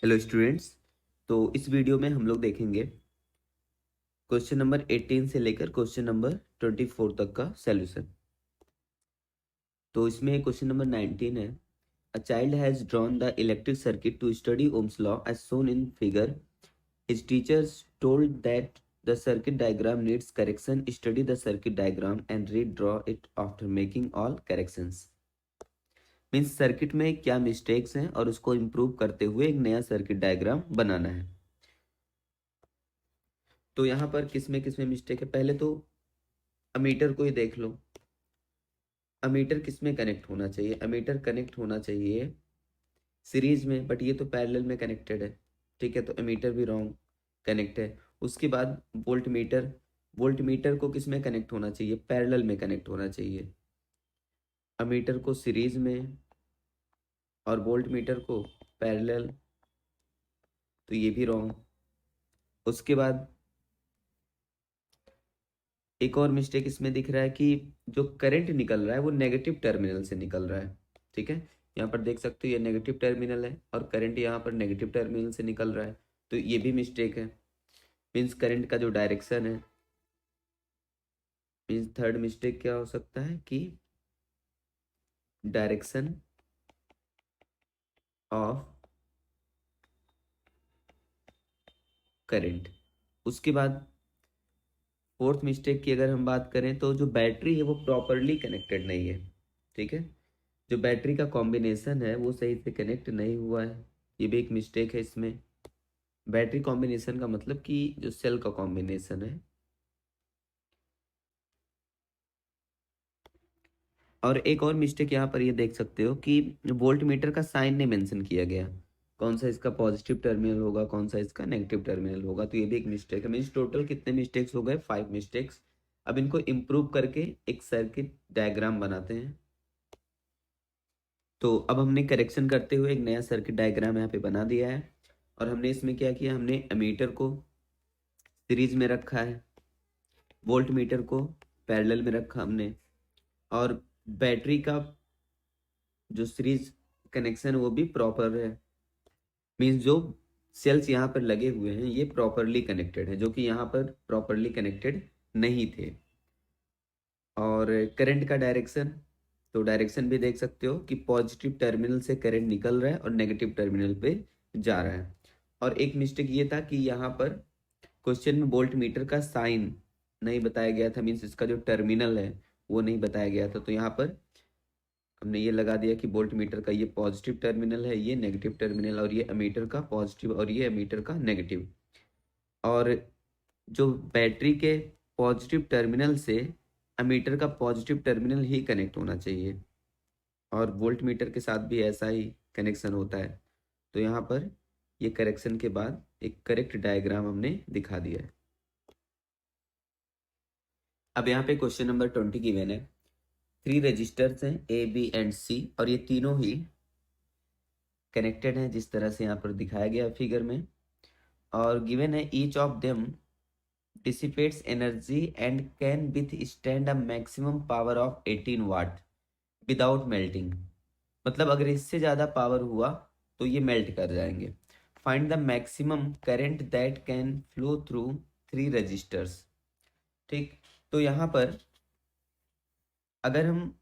Hello students. तो इस video में हम लोग देखेंगे क्वेश्चन नंबर 18 से लेकर क्वेश्चन नंबर 24 तक का सॉल्यूशन। तो इसमें क्वेश्चन नंबर 19 है। A child has drawn the electric circuit to study Ohm's law as shown in figure. His teachers told that the circuit diagram needs correction. Study the circuit diagram and redraw it after making all corrections. Means circuit में क्या mistakes हैं और उसको improve करते हुए एक नया circuit diagram बनाना है। तो यहाँ पर किसमें मिस्टेक है, पहले तो अमीटर को ही देख लो। अमीटर किसमें कनेक्ट होना चाहिए? अमीटर कनेक्ट होना चाहिए सीरीज में, बट ये तो पैरेलल में कनेक्टेड है। ठीक है, तो अमीटर भी रॉन्ग कनेक्ट है। उसके बाद वोल्ट मीटर, वोल्ट मीटर को किसमें कनेक्ट होना चाहिए? पैरेलल में कनेक्ट होना चाहिए। अमीटर को सीरीज में और वोल्ट मीटर को पैरेलल, तो ये भी रॉन्ग। उसके बाद एक और मिस्टेक इसमें दिख रहा है कि जो करंट निकल रहा है वो नेगेटिव टर्मिनल से निकल रहा है। ठीक है, यहाँ पर देख सकते हो ये नेगेटिव टर्मिनल है और करंट यहाँ पर नेगेटिव टर्मिनल से निकल रहा है, तो ये भी मिस्टेक है। मीन्स करंट का जो डायरेक्शन है, मीन्स थर्ड मिस्टेक क्या हो सकता है कि डायरेक्शन ऑफ करंट। उसके बाद फोर्थ मिस्टेक की अगर हम बात करें तो जो बैटरी है वो प्रॉपरली कनेक्टेड नहीं है। ठीक है, जो बैटरी का कॉम्बिनेशन है वो सही से कनेक्ट नहीं हुआ है, ये भी एक मिस्टेक है इसमें। बैटरी कॉम्बिनेशन का मतलब कि जो सेल का कॉम्बिनेशन है। और एक और मिस्टेक यहाँ पर ये देख सकते हो कि वोल्ट मीटर का साइन नहीं मेंशन किया गया, कौन सा इसका पॉजिटिव टर्मिनल होगा, कौन सा इसका नेगेटिव टर्मिनल होगा, तो ये भी एक मिस्टेक है। मीन्स टोटल कितने मिस्टेक्स हो गए? 5 मिस्टेक्स। अब इनको इम्प्रूव करके एक सर्किट डायग्राम बनाते हैं। तो अब हमने करेक्शन करते हुए एक नया सर्किट डायग्राम यहाँ पे बना दिया है। और हमने इसमें क्या किया, हमने एमीटर को सीरीज में रखा है, वोल्ट मीटर को पैरेलल में रखा हमने, और बैटरी का जो सीरीज कनेक्शन वो भी प्रॉपर है। मीन्स जो सेल्स यहाँ पर लगे हुए हैं ये प्रॉपरली कनेक्टेड है, जो कि यहाँ पर प्रॉपरली कनेक्टेड नहीं थे। और करंट का डायरेक्शन, तो डायरेक्शन भी देख सकते हो कि पॉजिटिव टर्मिनल से करंट निकल रहा है और नेगेटिव टर्मिनल पे जा रहा है। और एक मिस्टेक ये था कि यहाँ पर क्वेश्चन में वोल्ट मीटर का साइन नहीं बताया गया था, मीन्स इसका जो टर्मिनल है वो नहीं बताया गया था। तो यहाँ पर हमने ये लगा दिया कि वोल्ट मीटर का ये पॉजिटिव टर्मिनल है, ये नेगेटिव टर्मिनल, और ये अमीटर का पॉजिटिव और ये अमीटर का नेगेटिव। और जो बैटरी के पॉजिटिव टर्मिनल से अमीटर का पॉजिटिव टर्मिनल ही कनेक्ट होना चाहिए, और वोल्ट मीटर के साथ भी ऐसा ही कनेक्शन होता है। तो यहाँ पर ये करेक्शन के बाद एक करेक्ट डायग्राम हमने दिखा दिया है। अब यहाँ पे क्वेश्चन नंबर 20 गिवन है। 3 रजिस्टर्स हैं ए बी एंड सी, और ये तीनों ही कनेक्टेड हैं जिस तरह से यहाँ पर दिखाया गया फिगर में। और गिवन है each of them dissipates energy and can withstand a maximum power of 18 watt without melting। मतलब अगर इससे ज़्यादा पावर हुआ तो ये मेल्ट कर जाएंगे। Find the maximum current that can flow through 3 resistors. ठीक, तो यहाँ पर अगर हम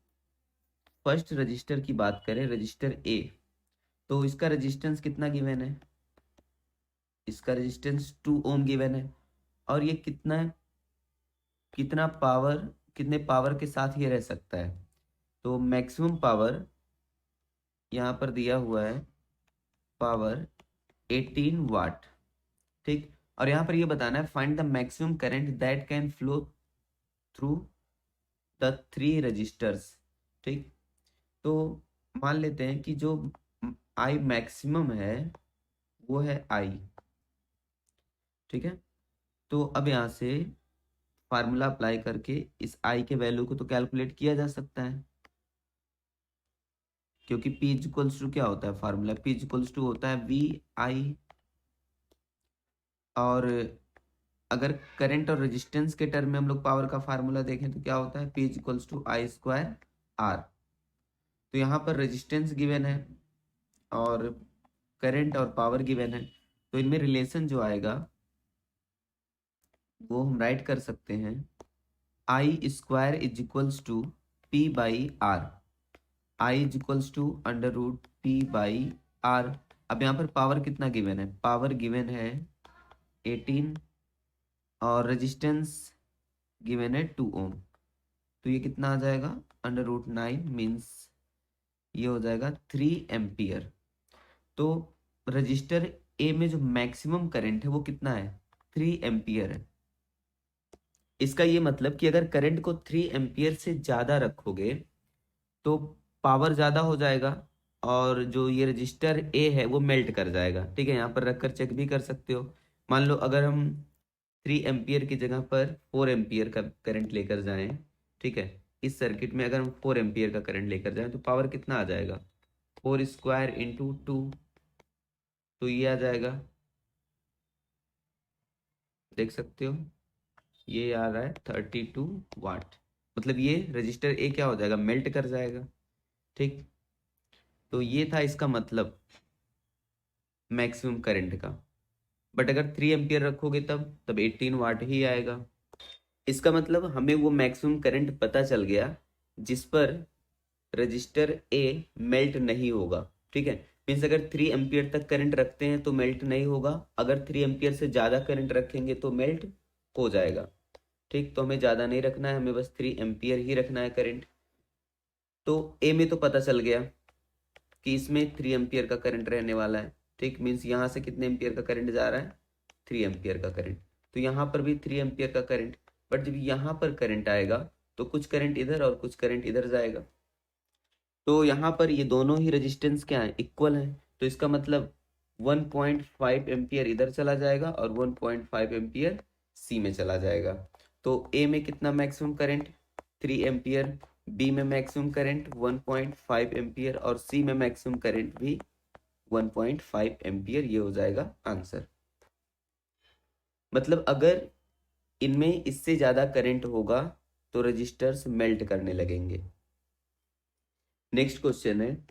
फर्स्ट रजिस्टर की बात करें, रजिस्टर ए, तो इसका रेजिस्टेंस कितना गिवन है? इसका रेजिस्टेंस 2 ओम गिवन है। और ये कितना पावर, कितने पावर के साथ ये रह सकता है? तो मैक्सिमम पावर यहाँ पर दिया हुआ है, पावर 18 वाट। ठीक, और यहाँ पर ये बताना है find the maximum current that can flow through the 3 resistors. ठीक, तो मान लेते हैं कि जो आई मैक्सिमम है वो है आई। ठीक है, तो अब यहाँ से फार्मूला अप्लाई करके इस आई के वैल्यू को तो कैलकुलेट किया जा सकता है, क्योंकि P इक्वल्स टू क्या होता है फार्मूला? P इक्वल्स टू होता है वी आई। और अगर करंट और रेजिस्टेंस के टर्म में हम लोग पावर का फार्मूला देखें तो क्या होता है? P equals to I square R. तो यहाँ पर रेजिस्टेंस गिवन है और करंट और पावर गिवन है, तो इनमें रिलेशन जो आएगा वो हम राइट कर सकते हैं I square is equals to P by R. I is equals to under root P by R. अब यहाँ पर पावर कितना गिवन है? पावर गिवन है 18 और रेजिस्टेंस गिवन है 2 ओम। तो ये कितना आ जाएगा? अंडर रूट 9 मीन्स ये हो जाएगा 3 एम्पियर। तो रजिस्टर ए में जो मैक्सिमम करंट है वो कितना है? 3 एम्पियर है। इसका ये मतलब कि अगर करंट को 3 एम्पियर से ज़्यादा रखोगे तो पावर ज़्यादा हो जाएगा और जो ये रजिस्टर ए है वो मेल्ट कर जाएगा। ठीक है, यहाँ पर रखकर चेक भी कर सकते हो। मान लो अगर हम 3 एम्पियर की जगह पर 4 एम्पियर का करंट लेकर जाएं, ठीक है, इस सर्किट में अगर हम 4 एम्पियर का करंट लेकर जाएं तो पावर कितना आ जाएगा? 4 स्क्वायर इंटू 2, तो ये आ जाएगा, देख सकते हो ये आ रहा है 32 वाट। मतलब ये रजिस्टर ए क्या हो जाएगा? मेल्ट कर जाएगा। ठीक, तो ये था इसका मतलब मैक्सिमम करंट का। बट अगर 3 एम्पियर रखोगे तब 18 वाट ही आएगा। इसका मतलब हमें वो मैक्सिमम करंट पता चल गया जिस पर रजिस्टर ए मेल्ट नहीं होगा। ठीक है, मीन्स अगर 3 एम्पियर तक करंट रखते हैं तो मेल्ट नहीं होगा, अगर 3 एम्पियर से ज़्यादा करंट रखेंगे तो मेल्ट हो जाएगा। ठीक, तो हमें ज़्यादा नहीं रखना है, हमें बस 3 एम्पियर ही रखना है करंट। तो ए में तो पता चल गया कि इसमें 3 एम्पियर का करंट रहने वाला है। ठीक, मीन्स यहाँ से कितने एम्पियर का करंट जा रहा है? 3 एम्पियर का करंट। तो यहाँ पर भी 3 एम्पियर का करंट। बट जब यहाँ पर करंट आएगा तो कुछ करंट इधर और कुछ करंट इधर जाएगा। तो यहाँ पर ये दोनों ही रेजिस्टेंस क्या है? इक्वल है। तो इसका मतलब 1.5 एम्पियर इधर चला जाएगा और 1.5 एम्पियर सी में चला जाएगा। तो ए में कितना मैक्सिमम करंट? 3 एम्पियर। बी में मैक्सिमम करंट 1.5 एम्पियर और सी में मैक्सिमम करंट भी 1.5 एम्पियर। ये हो जाएगा आंसर। मतलब अगर इनमें इससे ज्यादा करंट होगा तो रजिस्टर्स मेल्ट करने लगेंगे। नेक्स्ट क्वेश्चन है,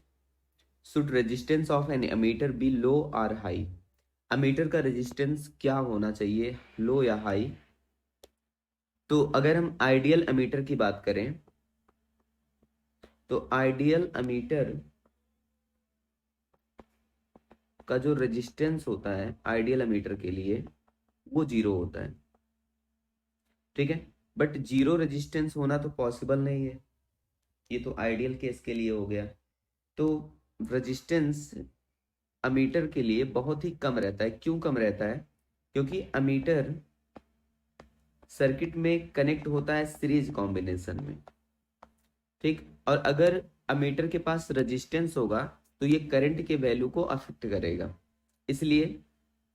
should resistance of an ammeter be low और हाई? एमीटर का रेजिस्टेंस क्या होना चाहिए, लो या हाई? तो अगर हम आइडियल एमीटर की बात करें तो आइडियल एमीटर का जो रेजिस्टेंस होता है आइडियल एमीटर के लिए वो 0 होता है। ठीक है, बट 0 रेजिस्टेंस होना तो पॉसिबल नहीं है, ये तो आइडियल केस के लिए हो गया। तो रेजिस्टेंस अमीटर के लिए बहुत ही कम रहता है। क्यों कम रहता है? क्योंकि अमीटर सर्किट में कनेक्ट होता है सीरीज कॉम्बिनेशन में। ठीक, और अगर अमीटर के पास रेजिस्टेंस होगा तो ये करंट के वैल्यू को अफेक्ट करेगा। इसलिए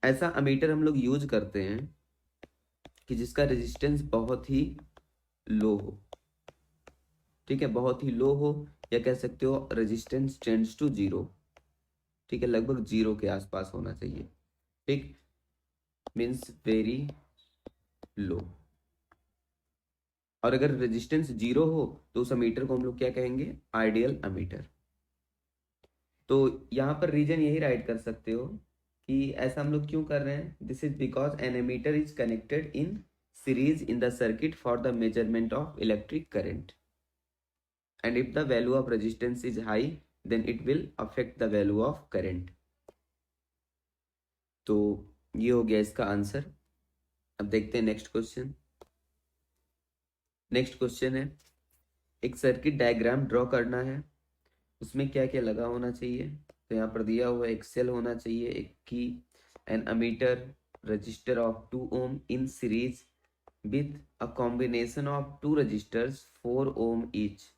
ऐसा अमीटर हम लोग यूज करते हैं कि जिसका रेजिस्टेंस बहुत ही लो हो। ठीक है, बहुत ही लो हो, या कह सकते हो रेजिस्टेंस टेंड्स टू 0। ठीक है, लगभग 0 के आसपास होना चाहिए। ठीक, मीन्स वेरी लो। और अगर रेजिस्टेंस 0 हो तो उस अमीटर को हम लोग क्या कहेंगे? Ideal ammeter. तो यहाँ पर रीजन यही राइट कर सकते हो कि ऐसा हम लोग क्यों कर रहे हैं। This is because an ammeter is connected in series in the circuit for the measurement of electric current, and if the value of resistance is high then it will affect the value of current। तो ये हो गया इसका answer. अब देखते हैं next question. Next question है, एक सर्किट डायग्राम ड्रॉ करना है, उसमें क्या क्या लगा होना चाहिए। तो यहाँ पर दिया हुआ एक सेल होना चाहिए, एक की, an ammeter, resistor of 2 ohm in series with a combination of 2 resistors 4 ohm each,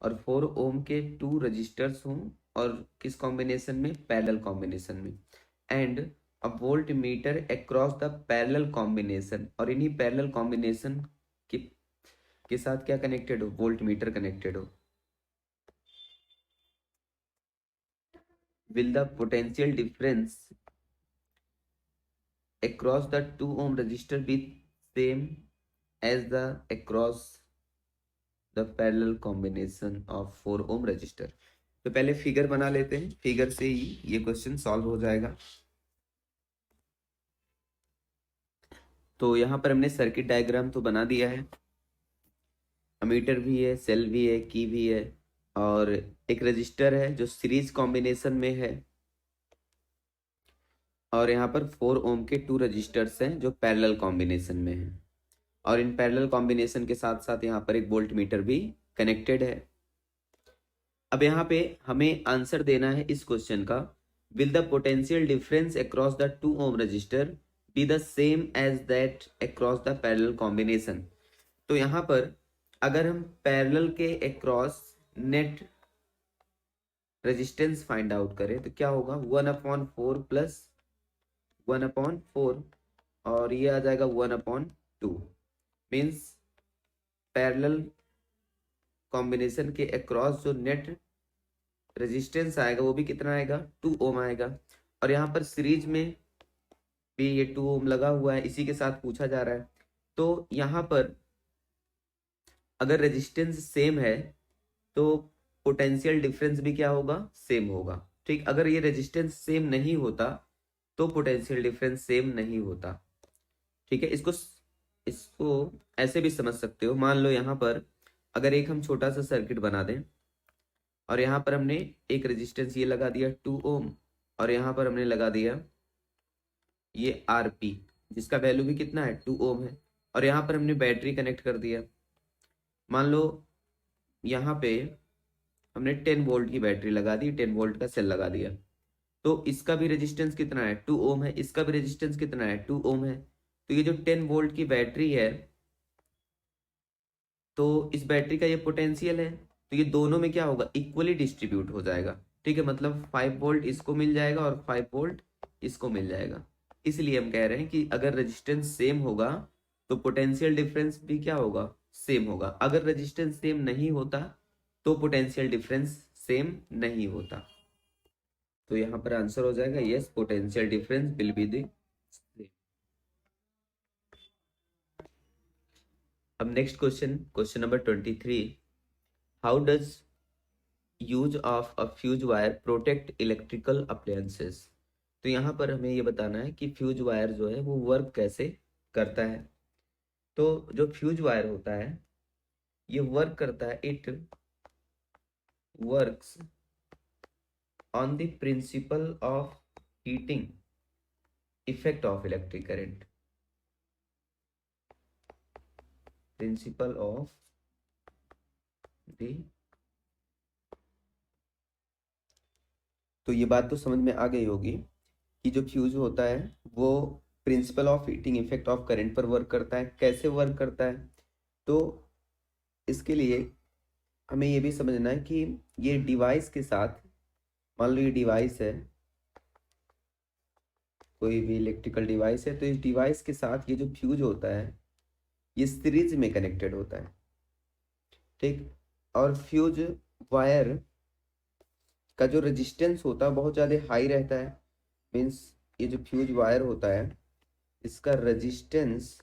और 4 ओम के 2 रजिस्टर्स हों और किस कॉम्बिनेशन में? पैरेलल कॉम्बिनेशन में। And a volt meter across the parallel combination, और इन्हीं पैरेलल कॉम्बिनेशन के साथ क्या कनेक्टेड हो? वोल्ट मीटर कनेक्टेड हो। Will the potential difference across the 2 ohm resistor be same as the across the parallel combination of 4 ohm resistor? तो पहले figure बना लेते हैं, फिगर से ही ये क्वेश्चन सॉल्व हो जाएगा। तो यहाँ पर हमने सर्किट डायग्राम तो बना दिया है, अमीटर भी है, सेल भी है, की भी है, और एक रजिस्टर है जो सीरीज कॉम्बिनेशन में है, और यहाँ पर 4 ओम के 2 रजिस्टर्स हैं जो पैरेलल कॉम्बिनेशन में हैं, और इन पैरेलल कॉम्बिनेशन के साथ साथ यहाँ पर एक वोल्ट मीटर भी कनेक्टेड है। अब यहाँ पे हमें आंसर देना है इस क्वेश्चन का, will the potential difference across the 2 ohm resistor be the same as that across the parallel combination. तो यहाँ पर अगर हम पैरेलल के across net resistance find out करें तो क्या होगा, 1/4 प्लस 1/4, और ये आ जाएगा 1/2, मीन्स पैरेलल कॉम्बिनेशन के अक्रॉस जो नेट रेजिस्टेंस आएगा वो भी कितना आएगा, 2 ओम आएगा। और यहाँ पर सीरीज में भी ये 2 ओम लगा हुआ है, इसी के साथ पूछा जा रहा है। तो यहाँ पर अगर रेजिस्टेंस सेम है तो पोटेंशियल डिफरेंस भी क्या होगा, सेम होगा। ठीक, अगर ये रेजिस्टेंस सेम नहीं होता तो पोटेंशियल डिफरेंस सेम नहीं होता। ठीक है, इसको ऐसे भी समझ सकते हो। मान लो यहाँ पर अगर एक हम छोटा सा सर्किट बना दें और यहाँ पर हमने एक रेजिस्टेंस ये लगा दिया 2 ओम, और यहाँ पर हमने लगा दिया ये आरपी जिसका वैल्यू भी कितना है, 2 ओम है, और यहाँ पर हमने बैटरी कनेक्ट कर दिया। मान लो यहाँ पे हमने 10 वोल्ट की बैटरी लगा दी, 10 वोल्ट का सेल लगा दिया, तो इसका भी रेजिस्टेंस कितना है, 2 ओम है, इसका भी रेजिस्टेंस कितना है, 2 ओम है। तो ये जो 10 वोल्ट की बैटरी है, तो इस बैटरी का ये पोटेंशियल है, तो ये दोनों में क्या होगा, इक्वली डिस्ट्रीब्यूट हो जाएगा। ठीक है, मतलब 5 वोल्ट इसको मिल जाएगा और 5 वोल्ट इसको मिल जाएगा। इसलिए हम कह रहे हैं कि अगर रेजिस्टेंस सेम होगा तो पोटेंशियल डिफरेंस भी क्या होगा, सेम होगा। अगर रेजिस्टेंस सेम नहीं होता तो पोटेंशियल डिफरेंस सेम नहीं होता। तो यहाँ पर आंसर हो जाएगा yes, potential difference will be the same. अब next question, question number 23, how does use of a fuse wire protect electrical appliances. तो यहाँ पर हमें ये बताना है कि फ्यूज वायर जो है वो वर्क कैसे करता है। तो जो फ्यूज वायर होता है ये वर्क करता है, it works on the principle of heating effect of electric current, principle of the. तो ये बात तो समझ में आ गई होगी कि जो फ्यूज होता है वो principal of heating effect of current पर वर्क करता है। कैसे वर्क करता है, तो इसके लिए हमें ये भी समझना है कि ये डिवाइस के साथ, मान लो ये डिवाइस है, कोई भी इलेक्ट्रिकल डिवाइस है, तो इस डिवाइस के साथ ये जो फ्यूज होता है ये सीरीज में कनेक्टेड होता है। ठीक, और फ्यूज वायर का जो रेजिस्टेंस होता है बहुत ज़्यादा हाई रहता है, मीन्स ये जो फ्यूज वायर होता है इसका रेजिस्टेंस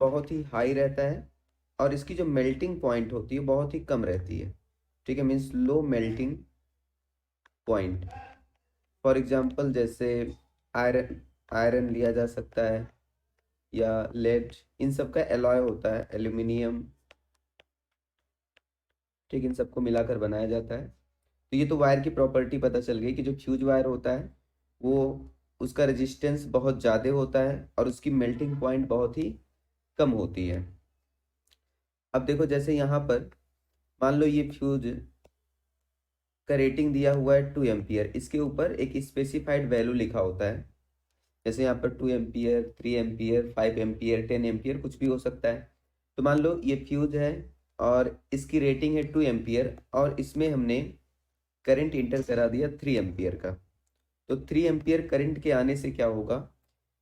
बहुत ही हाई रहता है, और इसकी जो मेल्टिंग पॉइंट होती है बहुत ही कम रहती है। ठीक है, means low melting point. For example जैसे आयरन आयरन लिया जा सकता है, या लेड, इन सब का एलॉय होता है, एल्यूमिनियम। ठीक, इन सबको मिलाकर बनाया जाता है। तो ये तो वायर की प्रॉपर्टी पता चल गई कि जो फ्यूज वायर होता है वो उसका रेजिस्टेंस बहुत ज़्यादा होता है और उसकी मेल्टिंग पॉइंट बहुत ही कम होती है। अब देखो जैसे यहाँ पर मान लो ये फ्यूज का रेटिंग दिया हुआ है 2 एम्पियर, इसके ऊपर एक स्पेसिफाइड वैल्यू लिखा होता है, जैसे यहाँ पर 2 एम्पियर, 3 एम्पियर, 5 एम्पियर, 10 एम्पियर, कुछ भी हो सकता है। तो मान लो ये फ्यूज है और इसकी रेटिंग है 2 एम्पियर, और इसमें हमने करंट इंटर करा दिया 3 एम्पियर का। तो 3 एम्पियर करंट के आने से क्या होगा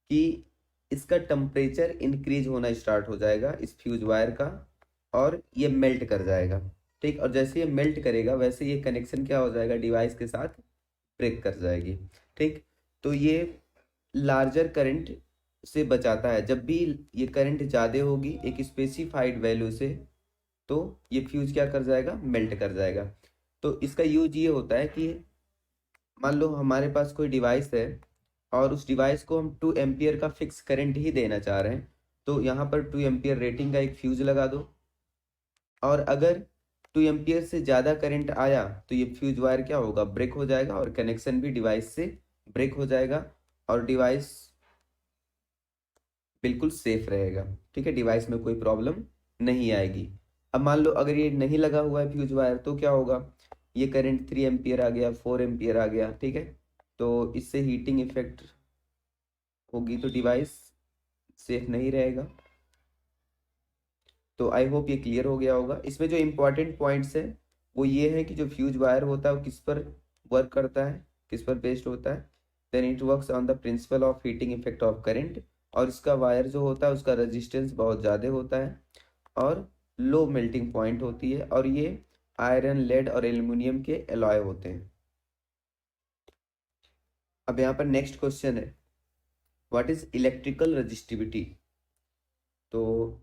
कि इसका टेम्परेचर इंक्रीज होना स्टार्ट हो जाएगा इस फ्यूज वायर का, और ये मेल्ट कर जाएगा। ठीक, और जैसे ये मेल्ट करेगा वैसे ये कनेक्शन क्या हो जाएगा, डिवाइस के साथ ब्रेक कर जाएगी। ठीक, तो ये लार्जर करंट से बचाता है। जब भी ये करंट ज़्यादा होगी एक स्पेसिफाइड वैल्यू से, तो ये फ्यूज क्या कर जाएगा, मेल्ट कर जाएगा। तो इसका यूज ये होता है कि मान लो हमारे पास कोई डिवाइस है और उस डिवाइस को हम 2 एम्पियर का फिक्स करंट ही देना चाह रहे हैं, तो यहाँ पर 2 एम्पियर रेटिंग का एक फ्यूज लगा दो, और अगर 2 एम्पियर से ज़्यादा करंट आया तो ये फ्यूज वायर क्या होगा, ब्रेक हो जाएगा, और कनेक्शन भी डिवाइस से ब्रेक हो जाएगा, और डिवाइस बिल्कुल सेफ रहेगा। ठीक है, डिवाइस में कोई प्रॉब्लम नहीं आएगी। अब मान लो अगर ये नहीं लगा हुआ है फ्यूज वायर, तो क्या होगा, ये करंट 3 एम्पियर आ गया, 4 एम्पियर आ गया। ठीक है, तो इससे हीटिंग इफेक्ट होगी, तो डिवाइस सेफ नहीं रहेगा। तो आई होप ये क्लियर हो गया होगा। इसमें जो इम्पोर्टेंट पॉइंट्स है वो ये है कि जो फ्यूज वायर होता है वो किस पर वर्क करता है, किस पर बेस्ड होता है। Then it works on the principle of heating effect of current, और इसका वायर जो होता है उसका रेजिस्टेंस बहुत ज़्यादा होता है, और लो मेल्टिंग पॉइंट होती है, और ये आयरन, लेड और एल्युमिनियम के एलॉय होते हैं। अब यहाँ पर नेक्स्ट क्वेश्चन है, व्हाट इज इलेक्ट्रिकल रजिस्टिविटी। तो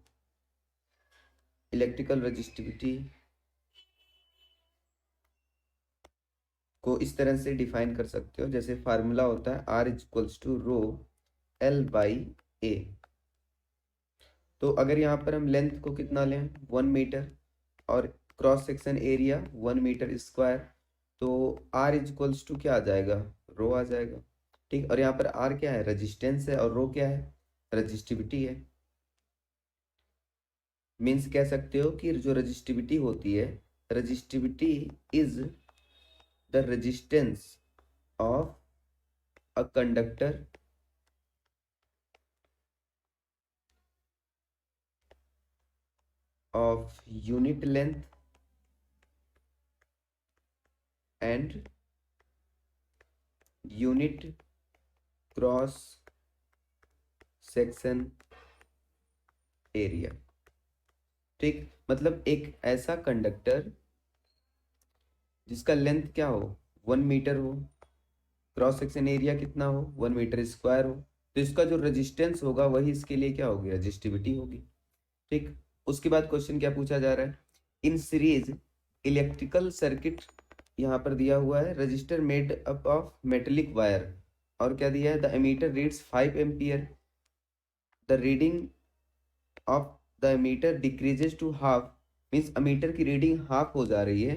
इलेक्ट्रिकल रजिस्टिविटी को इस तरह से डिफाइन कर सकते हो, जैसे फार्मूला होता है R equals to rho L by A. तो अगर यहाँ पर हम लेंथ को कितना लें, 1 मीटर, और cross section area 1 metre square, तो R इक्वल्स टू क्या आ जाएगा, रो आ जाएगा। ठीक, और यहाँ पर R क्या है, रेजिस्टेंस है, और रो क्या है, रजिस्टिविटी है। मीन्स कह सकते हो कि जो रजिस्टिविटी होती है, resistivity is the resistance of a conductor of unit length and unit cross section area। ठीक, मतलब एक ऐसा कंडक्टर जिसका लेंथ क्या हो, 1 मीटर हो, क्रॉस सेक्शन एरिया कितना हो, 1 मीटर स्क्वायर हो, तो इसका जो रेजिस्टेंस होगा वही इसके लिए क्या होगी, रजिस्टिविटी होगी। ठीक, उसके बाद क्वेश्चन क्या पूछा जा रहा है, इन सीरीज इलेक्ट्रिकल सर्किट, यहाँ पर दिया हुआ है resistor made up of metallic wire, और क्या दिया है, the ammeter reads 5 ampere, the reading of the ammeter decreases to half, means ammeter की रीडिंग हाफ हो जा रही है,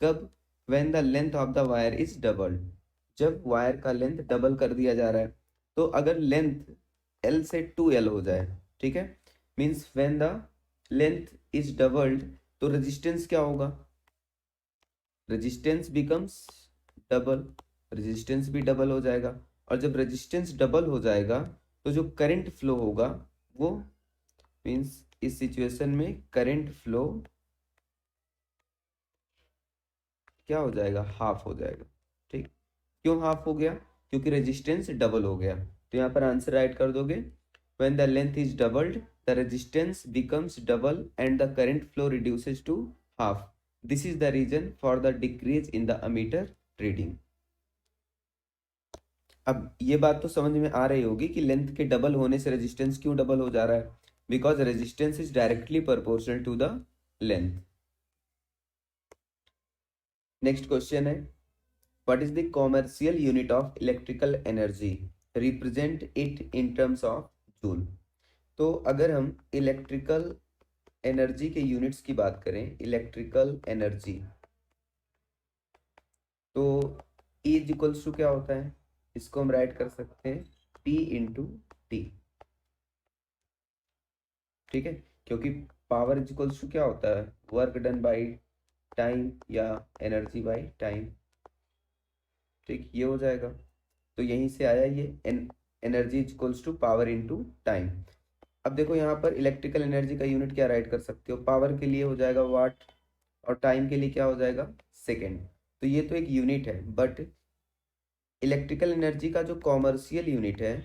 कब, when the length of the wire is doubled, जब वायर का लेंथ डबल कर दिया जा रहा है। तो अगर लेंथ L से 2L हो जाए, ठीक है, means when the length is doubled, तो रेजिस्टेंस क्या होगा, रेजिस्टेंस बिकम्स डबल, रेजिस्टेंस भी डबल हो जाएगा, और जब रेजिस्टेंस डबल हो जाएगा तो जो करंट फ्लो होगा वो, मीन्स इस सिचुएशन में करंट फ्लो क्या हो जाएगा, हाफ हो जाएगा। ठीक, क्यों हाफ हो गया, क्योंकि रेजिस्टेंस डबल हो गया। तो यहाँ पर आंसर राइट कर दोगे, when the length is doubled the resistance becomes double and the current flow reduces to half, this is the reason for the decrease in the ammeter reading. अब ये बात तो समझ में आ रही होगी कि लेंथ के डबल होने से रेजिस्टेंस क्यों डबल हो जा रहा है, because resistance is directly proportional to the length. Next question है, what is the commercial unit of electrical energy, represent it in terms of joule। तो अगर हम इलेक्ट्रिकल एनर्जी के यूनिट्स की बात करें, इलेक्ट्रिकल एनर्जी, तो E इक्वल्स टू क्या होता है, इसको हम राइट कर सकते हैं P इंटू टी। ठीक है, क्योंकि पावर इक्वल्स टू क्या होता है, वर्क डन बाई टाइम या एनर्जी बाई टाइम। ठीक, ये हो जाएगा, तो यहीं से आया ये energy equals to power into time. अब देखो यहाँ पर इलेक्ट्रिकल एनर्जी का यूनिट क्या राइट कर सकते हो, पावर के लिए हो जाएगा वाट, और टाइम के लिए क्या हो जाएगा, सेकेंड। तो ये तो एक यूनिट है, बट इलेक्ट्रिकल एनर्जी का जो कॉमर्शियल यूनिट है,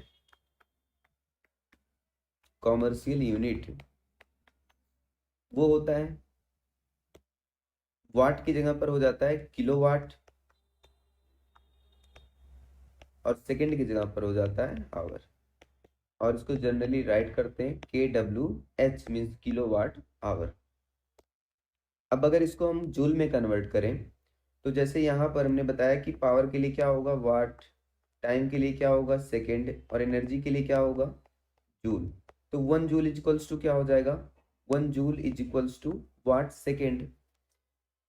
कॉमर्शियल यूनिट वो होता है, वाट की जगह पर हो जाता है किलोवाट, और सेकेंड की जगह पर हो जाता है आवर, और इसको जनरली राइट करते हैं KWH, मीन्स किलोवाट आवर। अब अगर इसको हम जूल में कन्वर्ट करें तो जैसे यहाँ पर हमने बताया कि पावर के लिए क्या होगा वाट, टाइम के लिए क्या होगा सेकेंड, और एनर्जी के लिए क्या होगा जूल। तो 1 जूल इज इक्वल्स टू क्या हो जाएगा, 1 joule is equals to watt second.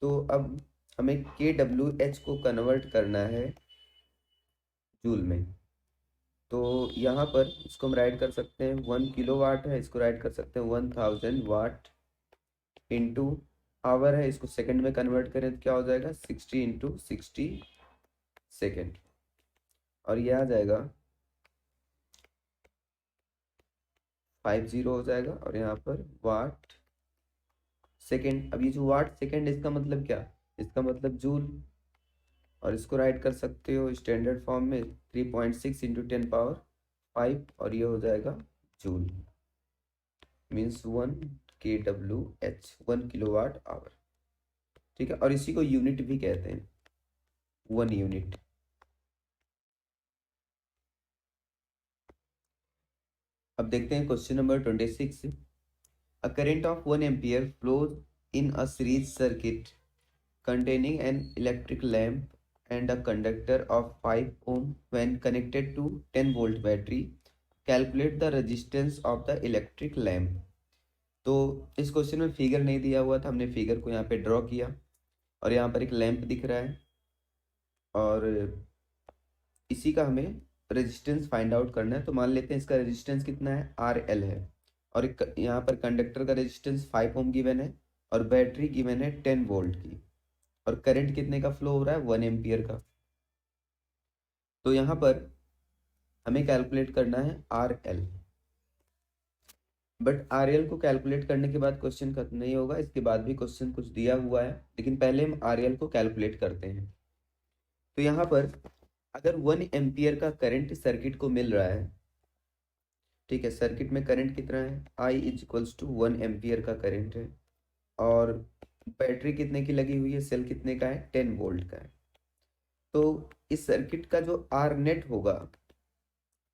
तो अब हमें के डब्ल्यू एच को कन्वर्ट करना है जूल में। तो यहाँ पर इसको हम राइट कर सकते हैं 1 किलो वाट है, इसको राइट कर सकते हैं 1000 वाट इंटू आवर है, इसको सेकंड में कन्वर्ट करें तो क्या हो जाएगा 60 इंटू 60 सेकेंड, और ये आ जाएगा 50 हो जाएगा, और यहाँ पर वाट सेकेंड। अब ये जो वाट सेकेंड इसका मतलब क्या, इसका मतलब जूल, और इसको राइट कर सकते हो स्टैंडर्ड फॉर्म में 3.6 इंटू 10 पावर 5, और ये हो जाएगा joule, means 1 K W H 1 kilo watt hour. ठीक है, और इसी को यूनिट भी कहते हैं, 1 यूनिट। अब देखते हैं question number 26। A current of 1 ampere flows in a series circuit containing an electric lamp and a conductor of 5 ohm when connected to 10 volt battery. Calculate the resistance of the electric lamp. तो इस question में figure नहीं दिया हुआ था, हमने figure को यहाँ पे ड्रॉ किया, और यहाँ पर एक लैंप दिख रहा है, और इसी का हमें रेजिस्टेंस फाइंड आउट करना है। तो मान लेते हैं इसका रेजिस्टेंस कितना है, आर एल है, और यहाँ पर कंडक्टर का रेजिस्टेंस 5 ओम गिवन है, और बैटरी गिवन है 10 वोल्ट की, और करंट कितने का फ्लो हो रहा है 1 एम्पियर का। तो यहाँ पर हमें कैलकुलेट करना है R L, but R L को कैलकुलेट करने के बाद क्वेश्चन खत्म नहीं होगा, इसके बाद भी क्वेश्चन कुछ दिया हुआ है, लेकिन पहले हम आर एल को कैलकुलेट करते हैं। तो यहाँ पर अगर 1 एम्पियर का करंट सर्किट को मिल रहा है, ठीक है, सर्किट में करंट कितना है, आई इज इक्वल्स टू 1 एम्पियर का करंट है, और बैटरी कितने की लगी हुई है, सेल कितने का है 10 वोल्ट का है। तो इस सर्किट का जो आर नेट होगा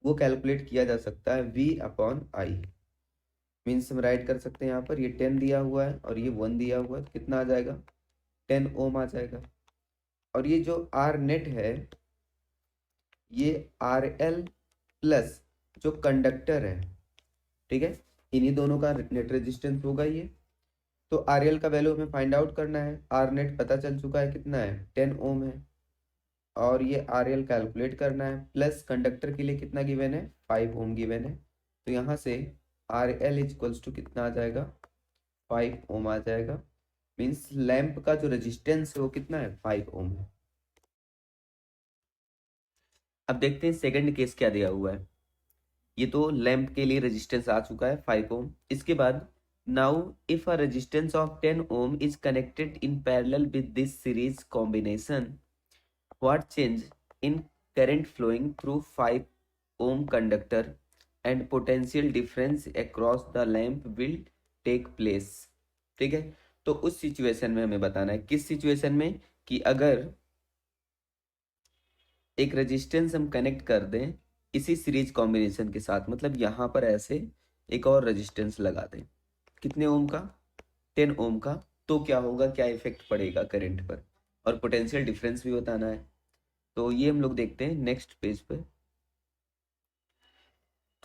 वो कैलकुलेट किया जा सकता है V अपॉन आई, मीन्स हम राइट कर सकते हैं यहाँ पर ये 10 दिया हुआ है और ये 1 दिया हुआ है, तो कितना आ जाएगा 10 ओम आ जाएगा। और ये जो आर नेट है ये आर एल प्लस जो कंडक्टर है, ठीक है, इन्हीं दोनों का नेट रेजिस्टेंस होगा ये। तो आर एल का वैल्यू हमें फाइंड आउट करना है, आर नेट पता चल चुका है कितना है 10 ओम है, और ये आर एल कैलकुलेट करना है, प्लस कंडक्टर के लिए कितना गिवन है 5 ओम गिवन है। तो यहाँ से आर एल इक्वल्स टू कितना आ जाएगा 5 ओम आ जाएगा, मीन्स लैंप का जो रेजिस्टेंस है वो कितना है 5 ओम है। अब देखते हैं सेकंड केस क्या दिया हुआ है। ये तो लैंप के लिए रेजिस्टेंस आ चुका है 5 ओम। इसके बाद now if a resistance of 10 ohm is connected in parallel with this series combination, what change in current flowing through 5 ohm conductor and potential difference across the lamp will take place। ठीक है, तो उस situation में हमें बताना है, किस situation में, कि अगर एक रेजिस्टेंस हम कनेक्ट कर दें इसी सीरीज कॉम्बिनेशन के साथ, मतलब यहाँ पर ऐसे एक और रेजिस्टेंस लगा दें, कितने ओम का 10 ओम का, तो क्या होगा, क्या इफेक्ट पड़ेगा करंट पर, और पोटेंशियल डिफरेंस भी बताना है। तो ये हम लोग देखते हैं नेक्स्ट पेज पे।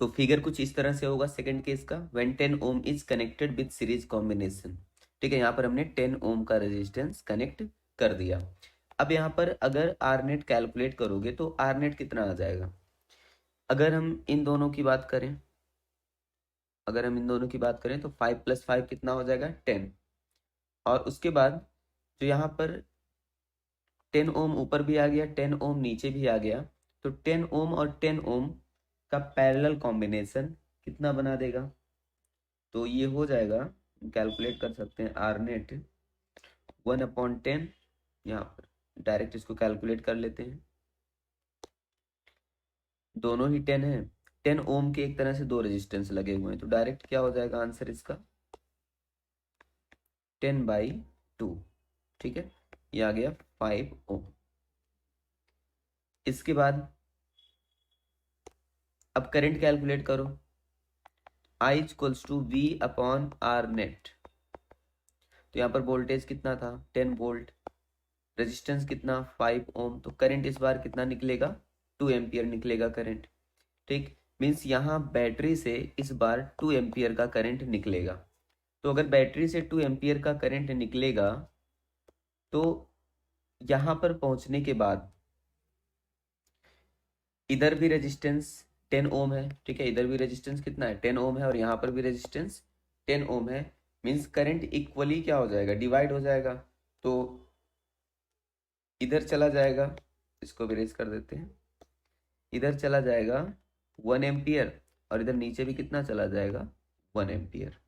तो फिगर कुछ इस तरह से होगा सेकंड केस का, when 10 ohm is connected with series combination. ठीक है, यहाँ पर हमने 10 ओम का रेजिस्टेंस कनेक्ट कर दिया। अब यहाँ पर अगर आर नेट कैलकुलेट करोगे तो आर नेट कितना आ जाएगा, अगर हम इन दोनों की बात करें, तो 5 + 5 कितना हो जाएगा 10, और उसके बाद जो यहाँ पर 10 ओम ऊपर भी आ गया 10 ओम नीचे भी आ गया, तो 10 ओम और 10 ओम का पैरेलल कॉम्बिनेशन कितना बना देगा, तो ये हो जाएगा, कैलकुलेट कर सकते हैं आर नेट 1/10, यहाँ पर डायरेक्ट इसको कैलकुलेट कर लेते हैं, दोनों ही 10 है, 10 ओम के एक तरह से दो रेजिस्टेंस लगे हुए हैं, तो डायरेक्ट क्या हो जाएगा आंसर इसका 10/2। ठीक है, ये आ गया 5 ओम। इसके बाद अब करंट कैलकुलेट करो, I equals to V upon R net. तो यहाँ पर वोल्टेज कितना था 10 वोल्ट, रेजिस्टेंस कितना 5 ओम, तो करंट इस बार कितना निकलेगा 2 एम्पियर निकलेगा करंट। ठीक, मीन्स यहाँ बैटरी से इस बार 2 एम्पियर का करंट निकलेगा। तो अगर बैटरी से 2 एम्पियर का करंट निकलेगा तो यहाँ पर पहुंचने के बाद इधर भी रेजिस्टेंस 10 ओम है, ठीक है, इधर भी रेजिस्टेंस कितना है 10 ओम है और यहाँ पर भी रेजिस्टेंस 10 ओम है। मीन्स करंट इक्वली क्या हो जाएगा डिवाइड हो जाएगा। तो इधर चला जाएगा, इसको भी रेज कर देते हैं, इधर चला जाएगा 1 एम्पियर और इधर नीचे भी कितना चला जाएगा 1 एम्पियर।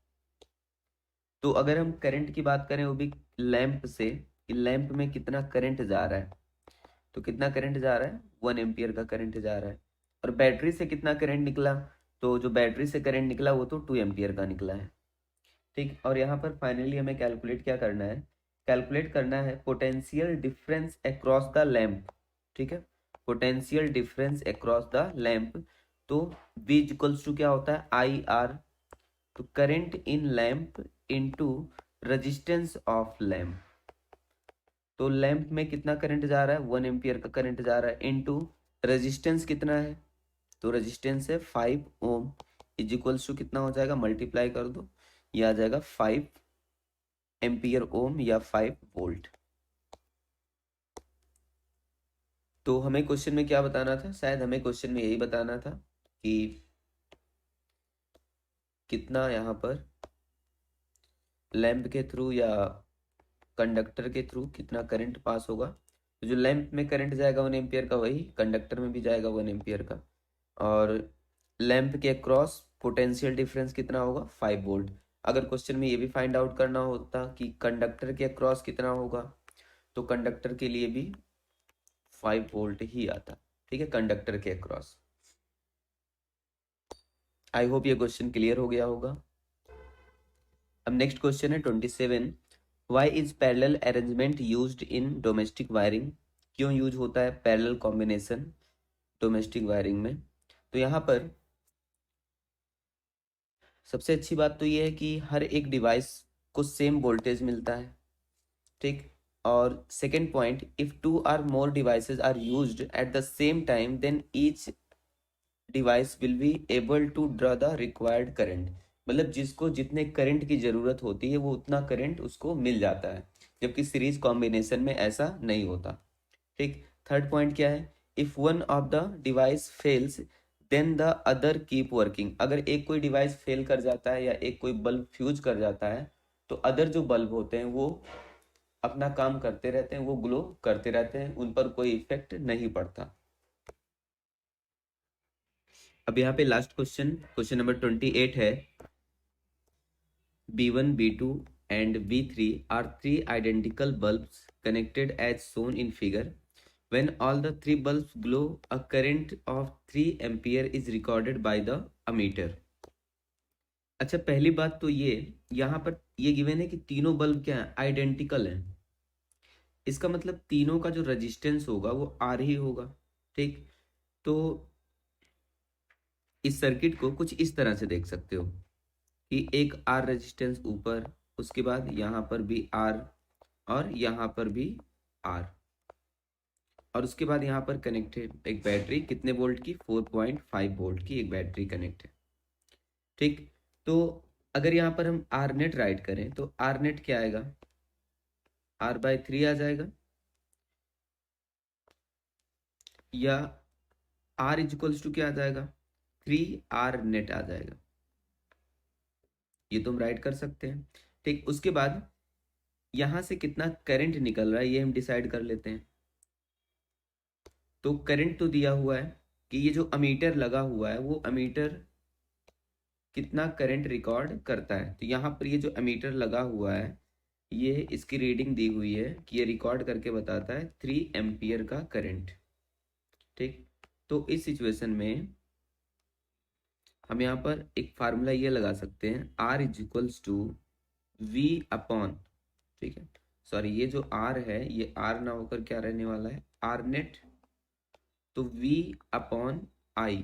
तो अगर हम करंट की बात करें वो भी लैंप से, कि लैंप में कितना करंट जा रहा है, तो कितना करंट जा रहा है 1 एम्पियर का करंट जा रहा है। और बैटरी से कितना करंट निकला, तो जो बैटरी से करंट निकला वो तो 2 एम्पियर का निकला है। ठीक, और यहाँ पर फाइनली हमें कैलकुलेट क्या करना है, कैलकुलेट करना है potential difference across the lamp. ठीक है, potential difference across the lamp, तो V इक्वल्स टू क्या होता है IR, तो current in lamp into resistance of lamp. तो लैंप में कितना करंट जा रहा है 1 एम्पियर का करंट जा रहा है, इनटू रेजिस्टेंस कितना है, तो रेजिस्टेंस है 5 ओम, इज इक्वल्स टू कितना हो जाएगा मल्टीप्लाई कर दो, ये आ जाएगा 5 एम्पियर ओम या 5 वोल्ट। तो हमें क्वेश्चन में क्या बताना था, शायद हमें क्वेश्चन में यही बताना था कि कितना यहाँ पर लैंप के थ्रू या कंडक्टर के थ्रू कितना करंट पास होगा। तो जो लैंप में करंट जाएगा 1 एम्पियर का वही कंडक्टर में भी जाएगा 1 एम्पियर का, और लैंप के क्रॉस पोटेंशियल डिफरेंस कितना होगा 5 वोल्ट। अगर क्वेश्चन में ये भी फाइंड आउट करना होता कि कंडक्टर के क्रॉस कितना होगा, तो कंडक्टर के लिए भी 5 वोल्ट ही आता। ठीक है, कंडक्टर के क्रॉस। आई होप ये क्वेश्चन क्लियर हो गया होगा। अब नेक्स्ट क्वेश्चन है 27, why is parallel arrangement used in domestic wiring, क्यों यूज होता है पैरेलल कॉम्बिनेशन डोमेस्टिक वायरिंग में। तो यहाँ पर सबसे अच्छी बात तो ये है कि हर एक डिवाइस को सेम वोल्टेज मिलता है। ठीक, और सेकेंड पॉइंट, इफ 2 और more devices are used at the same time then each device will be able to draw the required current, मतलब जिसको जितने करंट की जरूरत होती है वो उतना करंट उसको मिल जाता है, जबकि सीरीज कॉम्बिनेशन में ऐसा नहीं होता। ठीक, थर्ड पॉइंट क्या है, if one of the device fails then the other keep working, अगर एक कोई डिवाइस फेल कर जाता है या एक कोई बल्ब फ्यूज कर जाता है तो अदर जो बल्ब होते हैं वो अपना काम करते रहते हैं, वो ग्लो करते रहते हैं, उन पर कोई इफेक्ट नहीं पड़ता। अब यहाँ पे लास्ट क्वेश्चन, क्वेश्चन नंबर 28 है, B1, B2 and B3 are three identical bulbs connected as shown in figure. When all the three bulbs glow, a current of 3 ampere is recorded by the ammeter. अच्छा, पहली बात तो ये यहाँ पर ये given है कि तीनों बल्ब क्या है आइडेंटिकल हैं, इसका मतलब तीनों का जो रेजिस्टेंस होगा वो आर ही होगा। ठीक, तो इस सर्किट को कुछ इस तरह से देख सकते हो कि एक आर रेजिस्टेंस ऊपर, उसके बाद यहाँ पर भी आर और यहाँ पर भी आर, और उसके बाद यहाँ पर कनेक्ट है एक बैटरी कितने वोल्ट की 4.5 वोल्ट की एक बैटरी कनेक्ट है। ठीक, तो अगर यहाँ पर हम आर नेट राइट करें तो आर नेट क्या आएगा R/3 आ जाएगा, या R इक्वल्स टू क्या आ जाएगा 3R नेट आ जाएगा, ये तुम राइट कर सकते हैं। ठीक, उसके बाद यहां से कितना करंट निकल रहा है ये हम डिसाइड कर लेते हैं। तो करंट तो दिया हुआ है कि ये जो अमीटर लगा हुआ है वो अमीटर कितना करंट रिकॉर्ड करता है, तो यहाँ पर ये जो अमीटर लगा हुआ है ये इसकी रीडिंग दी हुई है कि ये रिकॉर्ड करके बताता है 3 एम्पियर का करंट। ठीक, तो इस सिचुएशन में हम यहाँ पर एक फार्मूला ये लगा सकते हैं R is equals to V upon, ठीक है, सॉरी ये जो R है ये R ना होकर क्या रहने वाला है R नेट, तो V अपॉन I।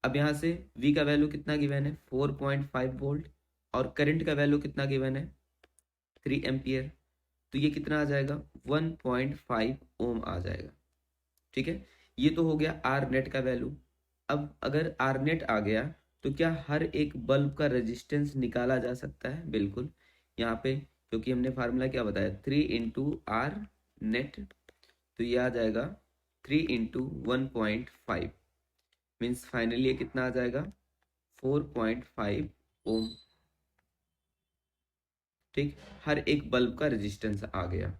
अब यहाँ से V का वैल्यू कितना गिवन है 4.5 वोल्ट और करंट का वैल्यू कितना गिवन है 3 एम्पियर, तो ये कितना आ जाएगा 1.5 ओम आ जाएगा। ठीक है, ये तो हो गया आर नेट का वैल्यू। अब अगर आर नेट आ गया तो क्या हर एक बल्ब का रेजिस्टेंस निकाला जा सकता है? बिल्कुल। यहाँ पे क्योंकि हमने फार्मूला क्या बताया 3 × आर नेट, तो ये आ जाएगा 3 × 1.5 मीन्स फाइनली ये कितना आ जाएगा 4.5 ओम। ठीक, हर एक बल्ब का रेजिस्टेंस आ गया।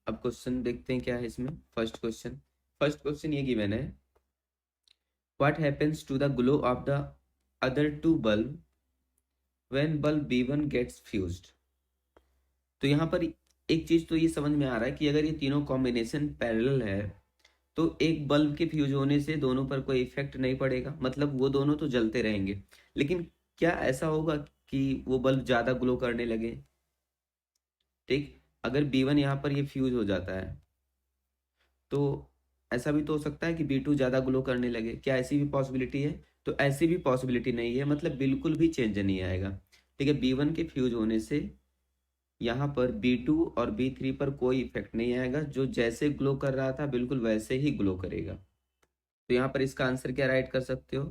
अब क्वेश्चन देखते हैं क्या है इसमें। फर्स्ट क्वेश्चन ये गिवन है, what happens to the glow of the other two bulb when bulb B1 gets fused. तो यहाँ पर एक चीज तो ये समझ में आ रहा है कि अगर ये तीनों कॉम्बिनेशन पैरेलल है तो एक बल्ब के फ्यूज होने से दोनों पर कोई इफेक्ट नहीं पड़ेगा, मतलब वो दोनों तो जलते रहेंगे। लेकिन क्या ऐसा होगा कि वो बल्ब ज्यादा ग्लो करने लगे? ठीक, अगर B1 यहाँ पर ये फ्यूज हो जाता है तो ऐसा भी तो हो सकता है कि B2 ज्यादा ग्लो करने लगे। क्या ऐसी भी पॉसिबिलिटी है? तो ऐसी भी पॉसिबिलिटी नहीं है, मतलब बिल्कुल भी चेंज नहीं आएगा। ठीक है, B1 के फ्यूज होने से यहाँ पर B2 और B3 पर कोई इफेक्ट नहीं आएगा, जो जैसे ग्लो कर रहा था बिल्कुल वैसे ही ग्लो करेगा। तो यहाँ पर इसका आंसर क्या राइट कर सकते हो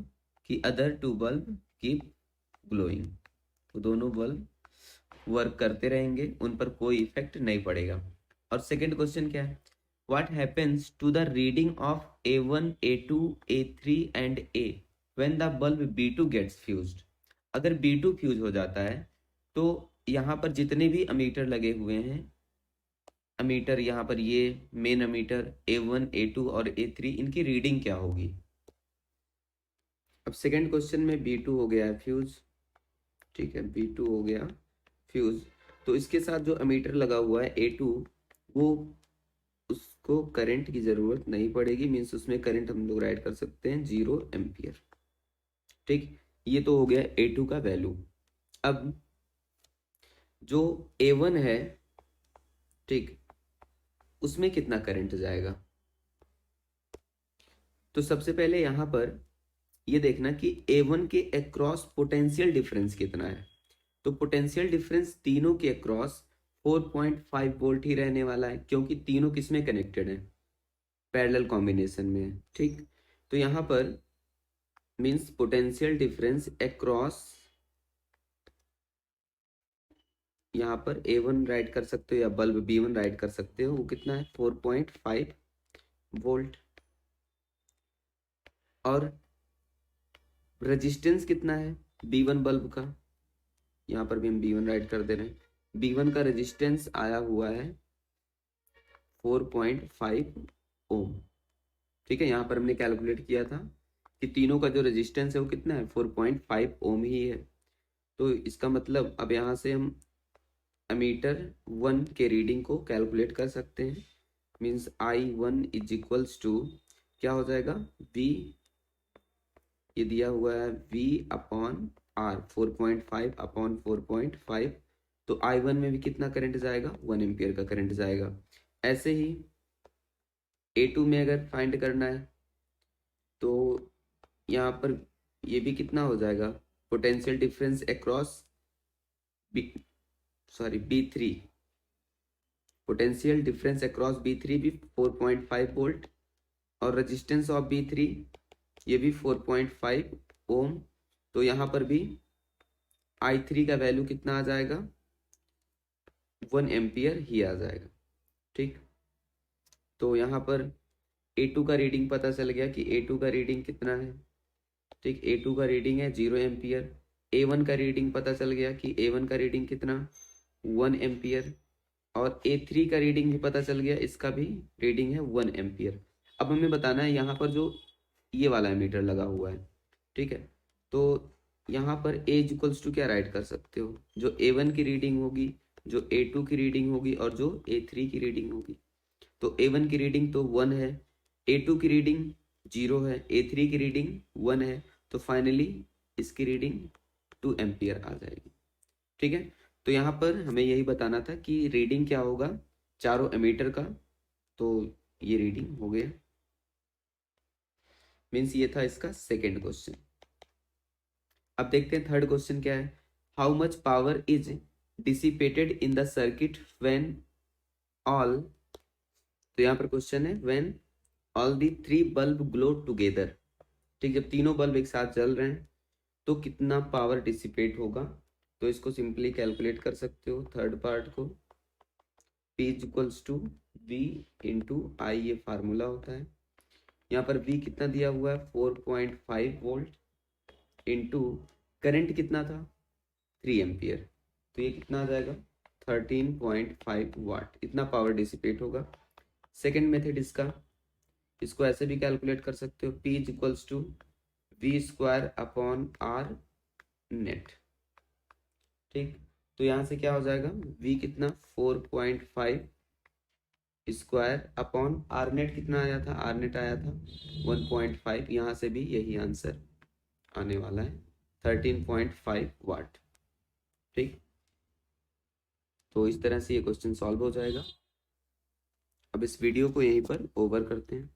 कि other two bulb keep glowing, तो दोनों बल्ब वर्क करते रहेंगे, उन पर कोई इफेक्ट नहीं पड़ेगा। और सेकंड क्वेश्चन क्या है, what happens to the reading of A1 A2 A3 and A when the bulb B2 gets fused. अगर B2 फ्यूज हो जाता है तो यहाँ पर जितने भी अमीटर लगे हुए हैं, अमीटर यहाँ पर ये मेन अमीटर A1 A2 और A3, इनकी रीडिंग क्या होगी? अब सेकंड क्वेश्चन में B2 हो गया है फ्यूज। ठीक है, B2 हो गया फ्यूज, तो इसके साथ जो अमीटर लगा हुआ है A2, वो उसको करंट की जरूरत नहीं पड़ेगी, मीन्स उसमें करंट हम लोग राइट कर सकते हैं 0 एम्पियर। ठीक, ये तो हो गया A2 का वैल्यू। अब जो A1 है, ठीक, उसमें कितना करंट जाएगा? तो सबसे पहले यहां पर ये देखना कि A1 के अक्रॉस पोटेंशियल डिफरेंस कितना है। तो पोटेंशियल डिफरेंस तीनों के अक्रॉस 4.5 वोल्ट ही रहने वाला है, क्योंकि तीनों किसमें कनेक्टेड है? पैरेलल कॉम्बिनेशन में। ठीक, तो यहां पर मींस पोटेंशियल डिफरेंस अक्रॉस, यहाँ पर A1 राइट कर सकते हो या बल्ब B1 राइट कर सकते हो, वो कितना है 4.5 वोल्ट। और रेजिस्टेंस कितना है B1 बल्ब का? यहाँ पर भी हम B1 राइट कर दे रहे हैं। B1 का रेजिस्टेंस आया हुआ है 4.5 ओम। ठीक है, यहाँ पर हमने कैलकुलेट किया था कि तीनों का जो रेजिस्टेंस है वो कितना है 4.5 ओम ही है। तो इसका मतलब अब यहाँ से हम अमीटर 1 के रीडिंग को कैलकुलेट कर सकते हैं। Means I1 is equals to क्या हो जाएगा V, ये दिया हुआ है V अपॉन R, 4.5 अपॉन 4.5, तो I1 में भी कितना करंट जाएगा 1 एम्पियर का करंट जाएगा। ऐसे ही A2 में अगर फाइंड करना है तो यहाँ पर ये भी कितना हो जाएगा potential difference across B3, potential difference across B3 भी 4.5 वोल्ट, और रेजिस्टेंस ऑफ B3 ये भी 4.5 ओम। तो यहाँ पर भी I3 का वैल्यू कितना आ जाएगा 1 एम्पियर ही आ जाएगा। ठीक, तो यहाँ पर A2 का रीडिंग पता चल गया कि A2 का रीडिंग कितना है। ठीक, A2 का रीडिंग है 0 एम्पियर। A1 का रीडिंग पता चल गया कि A1 का रीडिंग कितना 1 एम्पियर, और A3 का रीडिंग भी पता चल गया, इसका भी रीडिंग है 1 एम्पियर। अब हमें बताना है यहाँ पर जो ये वाला एमीटर लगा हुआ है, ठीक है, तो यहाँ पर A इक्वल्स टू क्या राइट कर सकते हो, जो A1 की रीडिंग होगी, जो A2 की रीडिंग होगी और जो A3 की रीडिंग होगी। तो A1 की रीडिंग तो 1 है, A2 की रीडिंग 0 है, A3 की रीडिंग 1 है, तो फाइनली इसकी रीडिंग 2 एम्पियर आ जाएगी। ठीक है, तो यहाँ पर हमें यही बताना था कि रीडिंग क्या होगा चारों एमीटर का, तो ये रीडिंग हो गया। मीन्स ये था इसका सेकेंड क्वेश्चन। अब देखते हैं थर्ड क्वेश्चन क्या है, how much power is dissipated in the circuit when all, तो यहाँ पर क्वेश्चन है when all the 3 bulb glow together, ठीक, जब तीनों बल्ब एक साथ जल रहे हैं तो कितना पावर डिसिपेट होगा। तो इसको सिंपली कैलकुलेट कर सकते हो, थर्ड पार्ट को, P is equals to V into I, ये फार्मूला होता है। यहाँ पर V कितना दिया हुआ है 4.5 वोल्ट इंटू करंट कितना था 3 एम्पियर, तो ये कितना आ जाएगा 13.5 वाट, इतना पावर डिसिपेट होगा। सेकेंड मेथड इसको ऐसे भी कैलकुलेट कर सकते हो, P is equals to V square upon R net, ठीक। तो यहाँ से क्या हो जाएगा, V कितना 4.5 स्क्वायर अपॉन आर नेट कितना आया था, आर नेट आया था 1.5, यहाँ से भी यही आंसर आने वाला है 13.5 वाट, ठीक। तो इस तरह से ये क्वेश्चन सॉल्व हो जाएगा। अब इस वीडियो को यहीं पर ओवर करते हैं।